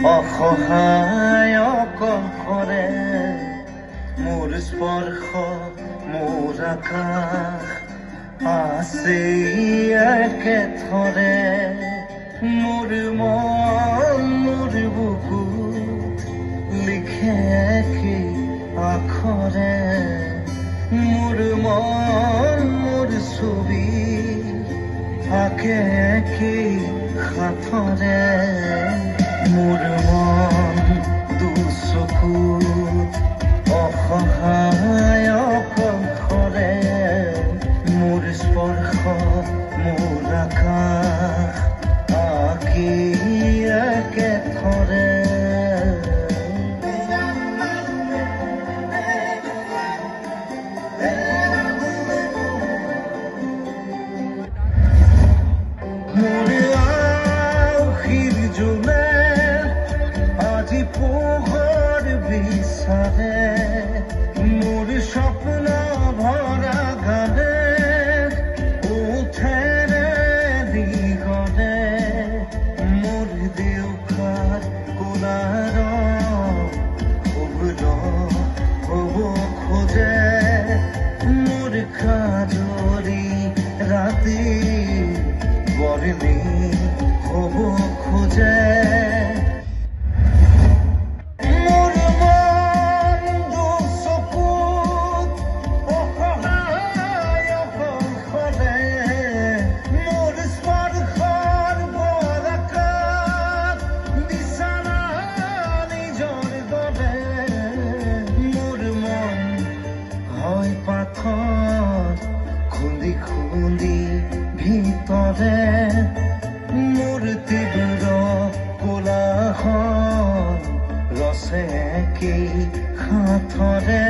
অসহায় অকলশৰে মোৰ স্পৰ্শ মোৰ আকাশ আছে একেথৰে মোৰ মন মোৰ বুকুত লিখে কি আখৰে মোৰ মন মোৰ ছবি আঁকে কি সাঁথৰে মোৰ মন দুচকুত অসহায় অকলশৰে মোৰ স্পৰ্শ মোৰ আকাশ আঁকি একেথৰে পোহৰ বিচাৰে মোৰ স্বপ্ন ভৰা গানে উঠেৰে দিগৰে মোৰ দেউখাৰ কোলাৰ উগ্ৰ হ'ব খোজে মোৰ কাজৰি ৰাতি বৰ্ণি হ'ব খোজে খুন্দি খুন্দি ভিতৰে মোৰ তীব্ৰ কোলাহল ৰচে কি সাঁথৰে